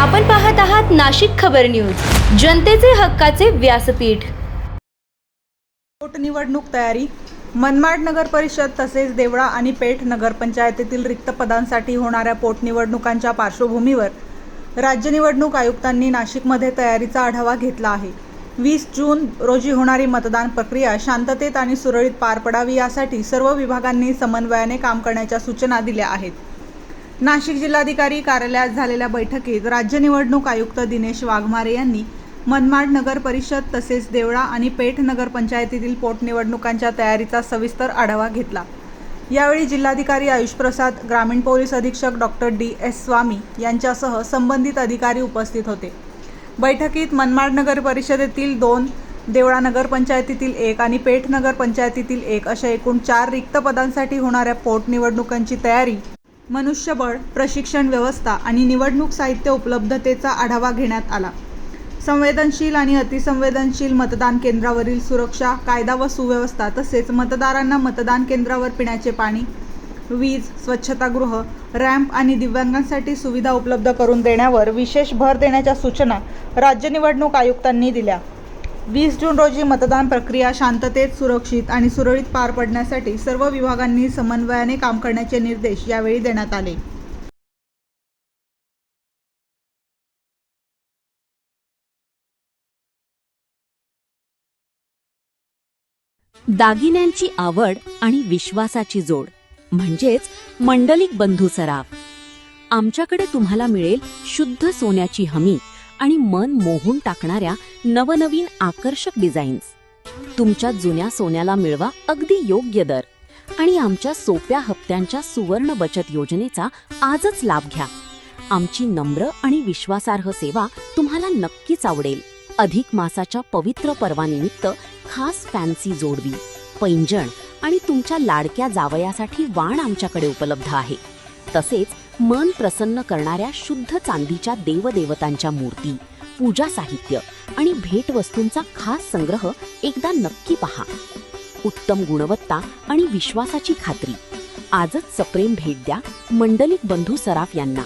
आपण पाहत आहात नाशिक खबर न्यूज, जनतेचे हक्काचे व्यासपीठ। पोटनिवडणूक तयारी। मनमाड नगर परिषद तसेच देवळा आणि पेठ नगरपंचायतीतील रिक्त पदांसाठी होणाऱ्या पोटनिवडणुकांच्या पार्श्वभूमीवर राज्य निवडणूक आयुक्तांनी नाशिकमध्ये तयारीचा आढावा घेतला आहे। 20 जून रोजी होणारी मतदान प्रक्रिया शांततेत आणि सुरळीत पार पडावी यासाठी सर्व विभागांनी समन्वयाने काम करण्याच्या सूचना दिल्या आहेत। नाशिक जिल्हाधिकारी कार्यालयात झालेल्या बैठकीत राज्य निवडणूक आयुक्त दिनेश वाघमारे यांनी मनमाड नगर परिषद तसेच देवळा आणि पेठ नगरपंचायतीतील पोटनिवडणुकांच्या तयारीचा सविस्तर आढावा घेतला। यावेळी जिल्हाधिकारी आयुष प्रसाद, ग्रामीण पोलीस अधीक्षक डॉक्टर DS स्वामी यांच्यासह संबंधित अधिकारी उपस्थित होते। बैठकीत मनमाड नगर परिषदेतील 2, देवळा नगरपंचायतीतील 1 आणि पेठ नगरपंचायतीतील 1 अशा एकूण 4 रिक्त पदांसाठी होणाऱ्या पोटनिवडणुकांची तयारी, मनुष्यबळ, प्रशिक्षण व्यवस्था आणि निवडणूक साहित्य उपलब्धतेचा आढावा घेण्यात आला। संवेदनशील आणि अतिसंवेदनशील मतदान केंद्रावरील सुरक्षा, कायदा व सुव्यवस्था तसेच मतदारांना मतदान केंद्रावर पिण्याचे पाणी, वीज, स्वच्छतागृह, रॅम्प आणि दिव्यांगांसाठी सुविधा उपलब्ध करून देण्यावर विशेष भर देण्याच्या सूचना राज्य निवडणूक आयुक्तांनी दिल्या। 20 जून रोजी मतदान प्रक्रिया शांततेत, सुरक्षित आणि सुरळीत पार पडण्यासाठी सर्व विभागांनी समन्वयाने काम करण्याचे निर्देश यावेळी देण्यात आले। दागिन्यांची आवड आणि विश्वासाची जोड म्हणजेच मंडलिक बंधू सराफ। आमच्याकडे तुम्हाला मिळेल शुद्ध सोन्याची हमी आणि मन मोहून टाकणाऱ्या नवनवीन आकर्षक डिझाईन्स। तुमच्या जुन्या सोन्याला मिळवा अगदी योग्य दर आणि आमच्या सोप्या हप्त्यांच्या सुवर्ण बचत योजनेचा आजच लाभ घ्या। आमची नम्र आणि विश्वासार्ह सेवा तुम्हाला नक्कीच आवडेल। अधिक मासाच्या पवित्र पर्वानिमित्त खास फॅन्सी जोडवी, पैंजण आणि तुमच्या लाडक्या जावयासाठी वाण आमच्याकडे उपलब्ध आहे। तसेच मन प्रसन्न करणाऱ्या शुद्ध चांदीच्या देवदेवतांच्या मूर्ती, पूजा साहित्य आणि भेटवस्तूंचा खास संग्रह एकदा नक्की पहा। उत्तम गुणवत्ता आणि विश्वासाची खात्री। आजच सप्रेम भेट द्या मंडलिक बंधू सराफ यांना।